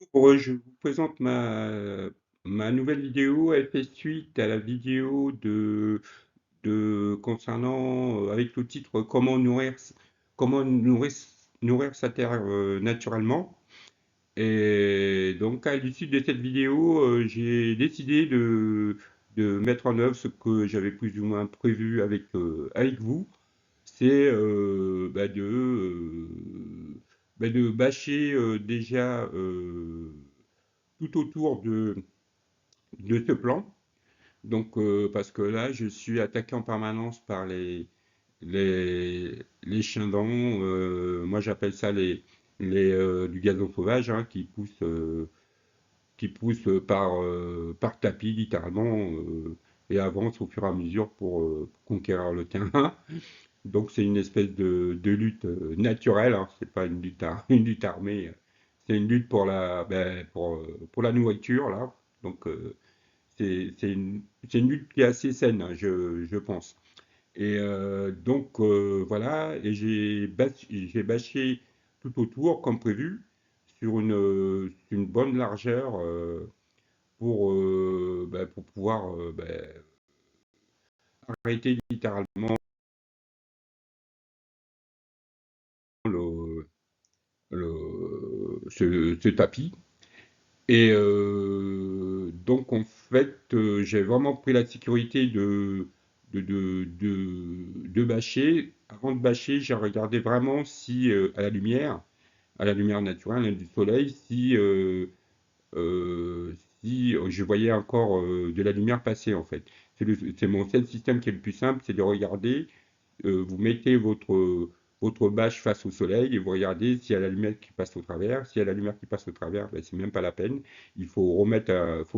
Je vous présente ma nouvelle vidéo. Elle fait suite à la vidéo concernant, avec le titre Comment nourrir sa terre naturellement. Et donc, à l'issue de cette vidéo, j'ai décidé de mettre en œuvre ce que j'avais plus ou moins prévu avec vous. C'est de bâcher déjà tout autour de ce plan. Donc, parce que là, je suis attaqué en permanence par les chiens dents. Moi, j'appelle ça du gazon sauvage, hein, qui poussent par tapis, littéralement, et avancent au fur et à mesure pour conquérir le terrain. Donc, c'est une espèce de lutte naturelle, hein. C'est pas une lutte armée. C'est une lutte pour la nourriture, là. Donc, c'est une lutte qui est assez saine, hein, je pense. Et donc, voilà, et j'ai bâché tout autour, comme prévu, sur une bonne largeur pour pouvoir arrêter littéralement le, ce tapis. Et donc, en fait, j'ai vraiment pris la sécurité de bâcher. Avant de bâcher, j'ai regardé vraiment si, à la lumière naturelle, hein, du soleil, euh, si je voyais encore de la lumière passer, en fait. C'est mon seul système qui est le plus simple, c'est de regarder. Vous mettez votre bâche face au soleil et vous regardez s'il y a la lumière qui passe au travers. S'il y a la lumière qui passe au travers, ben, c'est même pas la peine. Faut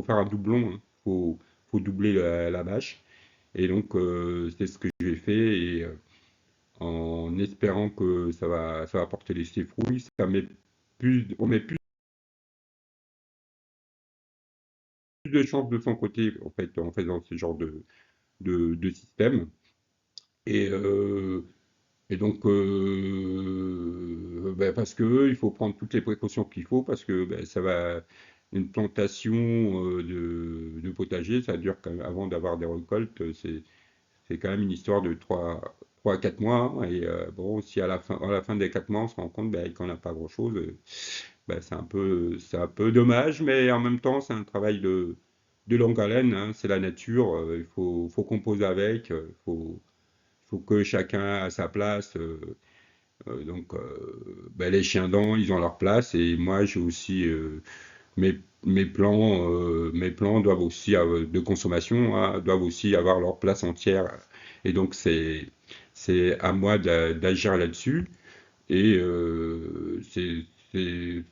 faire un doublon, hein. Faut doubler la bâche. Et donc, c'est ce que j'ai fait. Et en espérant que ça va porter ses fruits, on met plus de chances de son côté, en fait, en faisant ce genre de système. Et, euh, Et donc, ben, parce que il faut prendre toutes les précautions qu'il faut, parce que ben, une plantation de potager, ça dure quand même, avant d'avoir des récoltes, c'est quand même une histoire de 3 à 4 mois, hein. Et bon, si à la fin des 4 mois, on se rend compte ben, qu'on n'a pas grand-chose, ben, c'est un peu dommage, mais en même temps, c'est un travail de longue haleine, hein. C'est la nature, il faut composer avec, il faut que chacun a sa place. Donc, ben, les chiens dents, ils ont leur place et moi, j'ai aussi mes plans de consommation, hein, doivent aussi avoir leur place entière. Et donc, c'est à moi d'agir là-dessus. Et c'est ce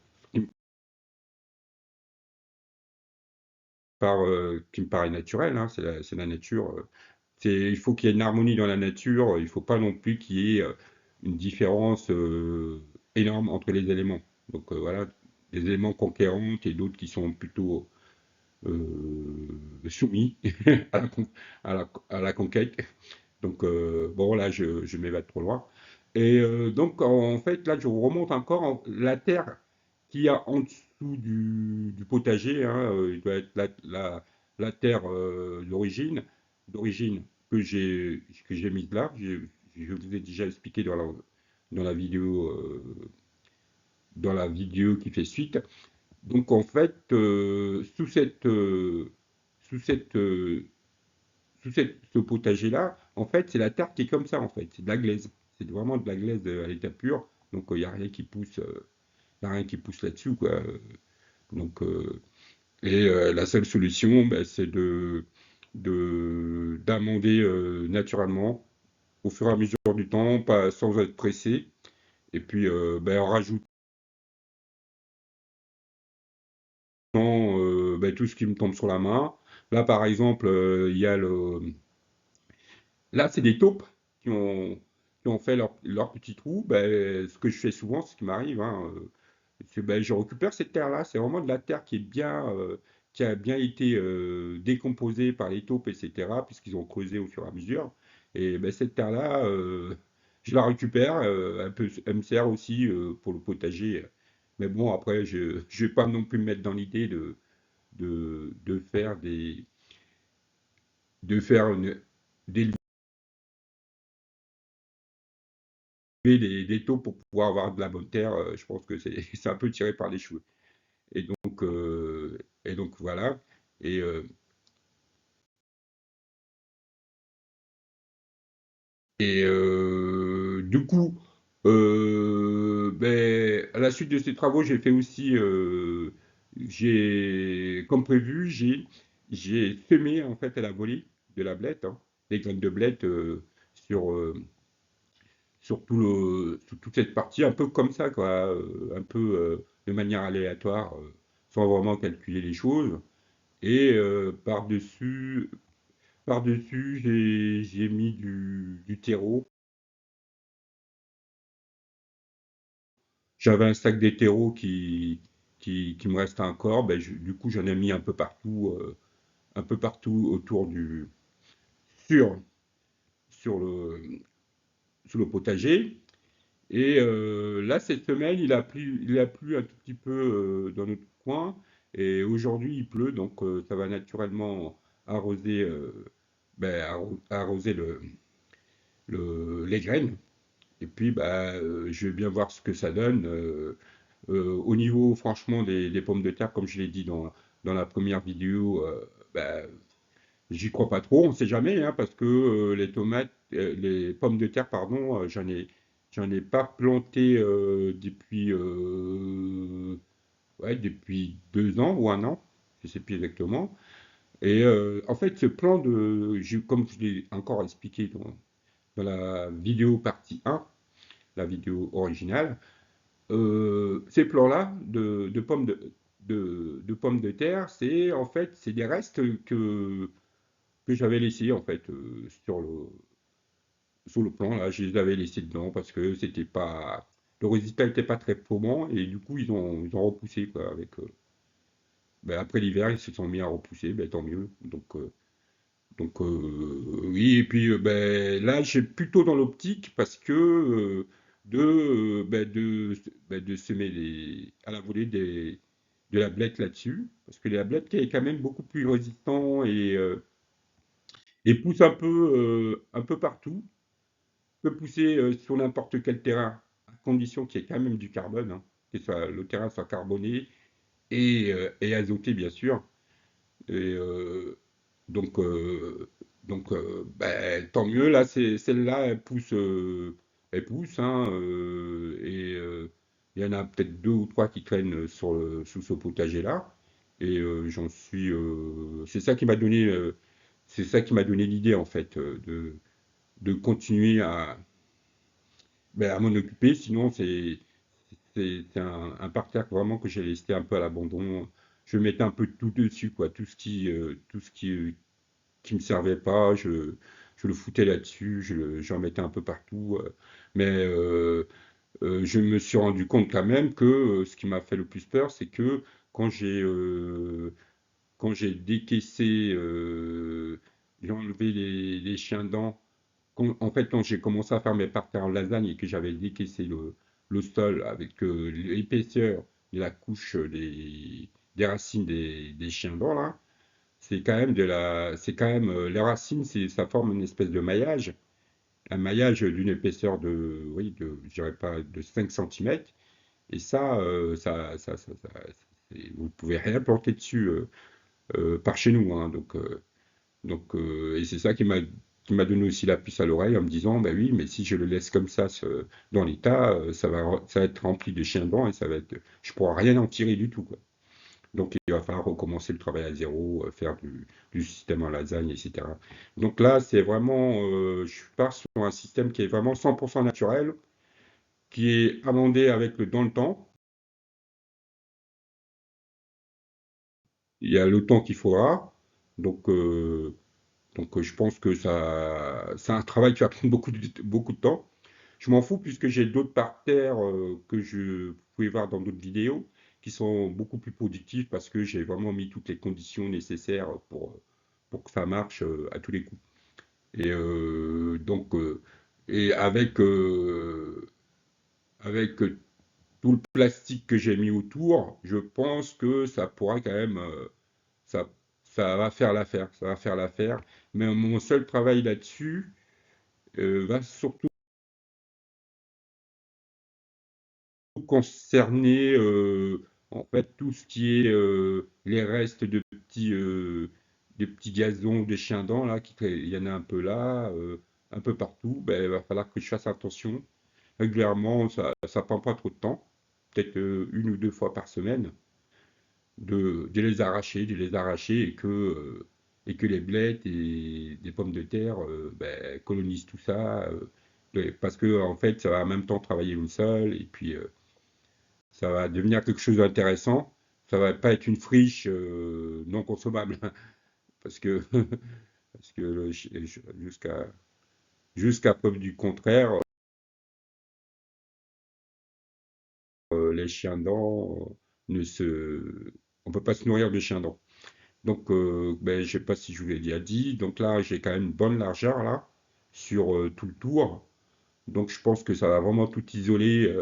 qui me paraît naturel, hein, c'est la nature. Il faut qu'il y ait une harmonie dans la nature. Il ne faut pas non plus qu'il y ait une différence énorme entre les éléments. Donc voilà, des éléments conquérants et d'autres qui sont plutôt soumis à la conquête. Donc bon, là, je m'évade trop loin. Et donc, en fait, là, je remonte encore la terre qu'il y a en dessous du potager, hein, il doit être la terre d'origine que j'ai mise là. Je vous ai déjà expliqué dans la vidéo, dans la vidéo qui fait suite. Donc, en fait, sous cette, ce potager-là, en fait, c'est la terre qui est comme ça, en fait. C'est de la glaise. C'est vraiment de la glaise à l'état pur. Donc, il n'y a rien qui pousse, y a rien qui pousse là-dessus, quoi. Donc, la seule solution, ben, c'est d'amender naturellement au fur et à mesure du temps, pas sans être pressé. Et puis, ben, en rajoutant ben, tout ce qui me tombe sur la main. Là, par exemple, il y a là, c'est des taupes qui ont fait leur petit trou. Ben, ce que je fais souvent, ce qui m'arrive, hein, ben, je récupère cette terre-là. C'est vraiment de la terre qui a bien été décomposée par les taupes, etc., puisqu'ils ont creusé au fur et à mesure. Et ben, cette terre-là, je la récupère. Elle me sert aussi pour le potager. Mais bon, après, je vais pas non plus me mettre dans l'idée de faire de faire d'élever des taux pour pouvoir avoir de la bonne terre. Je pense que c'est c'est un peu tiré par les cheveux. Et donc, voilà. Et, euh, du coup, ben, à la suite de ces travaux, j'ai fait aussi, comme prévu, j'ai semé en fait à la volée de la blette, hein, des graines de blette sur, euh, sur sur toute cette partie, un peu comme ça, quoi, un peu de manière aléatoire, sans vraiment calculer les choses. Et par-dessus, j'ai mis du terreau. J'avais un sac des terreaux qui me restait encore. Ben, du coup, j'en ai mis un peu partout autour sur, sur le, sur le potager. Et là, cette semaine, il a plu un tout petit peu dans notre coin. Et aujourd'hui, il pleut, donc ça va naturellement arroser, ben, arroser les graines. Et puis, bah, je vais bien voir ce que ça donne. Au niveau, franchement, des pommes de terre, comme je l'ai dit dans la première vidéo, bah, j'y crois pas trop. On sait jamais, hein, parce que les pommes de terre, pardon, j'en ai pas planté ouais, depuis 2 ans ou un an, je sais plus exactement. Et en fait, ce plan comme je l'ai encore expliqué dans la vidéo partie 1, la vidéo originale, ces plants-là de pommes de terre, c'est en fait c'est des restes que j'avais laissés en fait sur le plan là, je les avais laissés dedans parce que c'était pas le résultat n'était pas très probant et du coup ils ont repoussé quoi ben, après l'hiver ils se sont mis à repousser, ben, tant mieux. Oui, et puis ben, là, j'ai plutôt dans l'optique parce que de semer à la volée de la blette là-dessus, parce que la blette qui est quand même beaucoup plus résistant et pousse un peu partout, peut pousser sur n'importe quel terrain, à condition qu'il y ait quand même du carbone, hein, le terrain soit carboné et azoté bien sûr. Et donc, euh, ben, tant mieux. Là, celle-là, elle pousse, hein, et il y en a peut-être deux ou trois qui traînent sous ce potager-là. Et c'est ça qui m'a donné l'idée en fait de continuer ben, à m'en occuper. Sinon, c'est un parterre vraiment que j'ai laissé un peu à l'abandon. Je mettais un peu de tout dessus, quoi. Tout ce qui me servait pas, je le foutais là-dessus, j'en mettais un peu partout. Mais je me suis rendu compte quand même que ce qui m'a fait le plus peur, c'est que quand j'ai euh, quand j'ai décaissé, j'ai enlevé les chiens dents. En fait, quand j'ai commencé à faire mes parterres en lasagne et que j'avais décaissé le sol avec l'épaisseur de la couche des racines des chiens dents là, c'est quand même, les racines, ça forme une espèce de maillage, un maillage d'une épaisseur oui, je dirais pas, de 5 centimètres. Et vous pouvez rien planter dessus par chez nous, hein. Et c'est ça qui m'a donné aussi la puce à l'oreille en me disant, bah oui, mais si je le laisse comme ça, dans l'état, ça va être rempli de chiens dents et je pourrai rien en tirer du tout, quoi. Donc il va falloir recommencer le travail à zéro, faire du système en lasagne, etc. Donc là, c'est vraiment, je pars sur un système qui est vraiment 100% naturel, qui est amendé dans le temps. Il y a le temps qu'il faudra. Donc, je pense que c'est un travail qui va prendre beaucoup de temps. Je m'en fous puisque j'ai d'autres parterres que je pouvais voir dans d'autres vidéos qui sont beaucoup plus productifs parce que j'ai vraiment mis toutes les conditions nécessaires pour que ça marche à tous les coups. Et et avec tout le plastique que j'ai mis autour, je pense que ça pourra quand même, ça, ça va faire l'affaire, ça va faire l'affaire. Mais mon seul travail là-dessus va surtout concerner en fait tout ce qui est les restes des petits gazons, des chiens-dents là, il y en a un peu là, un peu partout. Ben, il va falloir que je fasse attention. Régulièrement, ça prend pas trop de temps, peut-être une ou deux fois par semaine, de les arracher et que les blettes et des pommes de terre ben, colonisent tout ça. Parce que en fait, ça va en même temps travailler une seule et puis ça va devenir quelque chose d'intéressant. Ça va pas être une friche non consommable parce que parce que jusqu'à preuve du contraire, les chiens dents ne se on peut pas se nourrir de chiens dents. Donc ben, je sais pas si je vous l'ai déjà dit. Donc là, j'ai quand même une bonne largeur là sur tout le tour. Donc je pense que ça va vraiment tout isoler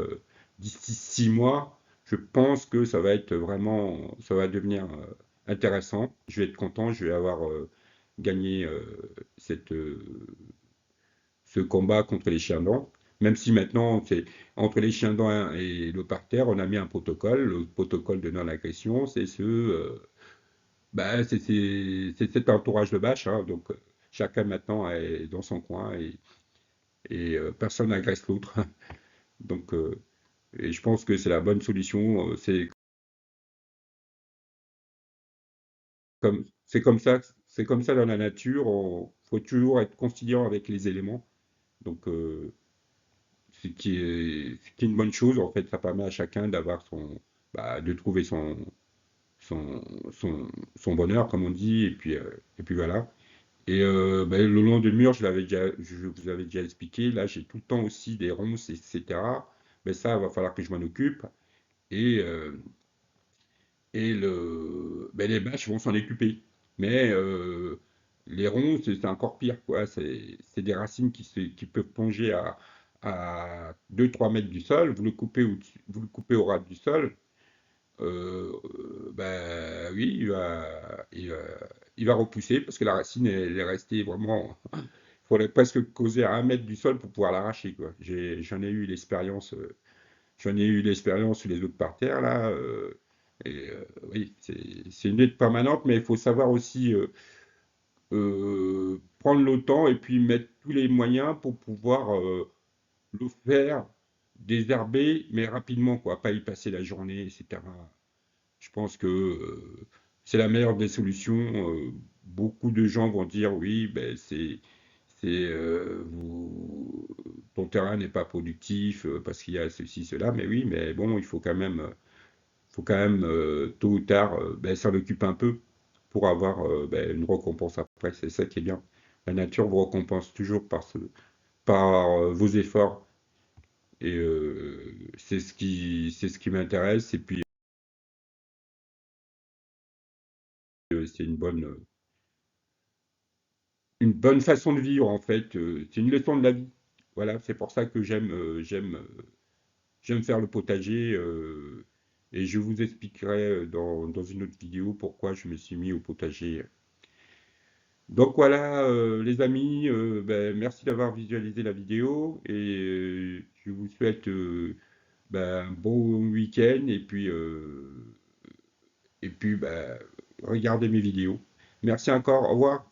d'ici 6 mois. Je pense que ça va être vraiment, ça va devenir intéressant. Je vais être content, je vais avoir gagné cette, ce combat contre les chiens dents. Même si maintenant, c'est entre les chiens dents et le parterre, on a mis un protocole. Le protocole de non-agression, c'est bah, c'est cet entourage de bâche. Hein. Donc chacun maintenant est dans son coin et personne n'agresse l'autre. Donc et je pense que c'est la bonne solution. C'est comme ça dans la nature. Il faut toujours être conciliant avec les éléments. Donc, ce qui est une bonne chose. En fait, ça permet à chacun d'avoir bah, de trouver son, son, son bonheur, comme on dit. Et puis voilà. Et bah, le long du mur, je vous avais déjà expliqué. Là, j'ai tout le temps aussi des ronces, etc. Mais ça, il va falloir que je m'en occupe. Et ben, les bâches vont s'en occuper. Mais les ronds, c'est encore pire, quoi. C'est des racines qui peuvent plonger à 2-3 mètres du sol. Vous le coupez au ras du sol. Ben oui, il va repousser parce que la racine, elle est restée vraiment. Il faudrait presque causer à 1 mètre du sol pour pouvoir l'arracher, quoi. J'en ai eu l'expérience. J'en ai eu l'expérience sur les autres parterres, là. Et oui, c'est une aide permanente, mais il faut savoir aussi prendre le temps et puis mettre tous les moyens pour pouvoir le faire désherber, mais rapidement, quoi, pas y passer la journée, etc. Je pense que c'est la meilleure des solutions. Beaucoup de gens vont dire oui, ben ton terrain n'est pas productif parce qu'il y a ceci, cela, mais oui, mais bon, il faut quand même tôt ou tard ben, s'en occuper un peu pour avoir ben, une récompense après. C'est ça qui est bien. La nature vous récompense toujours par vos efforts et c'est ce qui m'intéresse. Et puis c'est une bonne façon de vivre en fait. C'est une leçon de la vie. Voilà, c'est pour ça que j'aime faire le potager. Et je vous expliquerai dans une autre vidéo pourquoi je me suis mis au potager. Donc voilà, les amis, ben, merci d'avoir visualisé la vidéo et je vous souhaite ben, un bon week-end et puis ben, regardez mes vidéos. Merci encore, au revoir.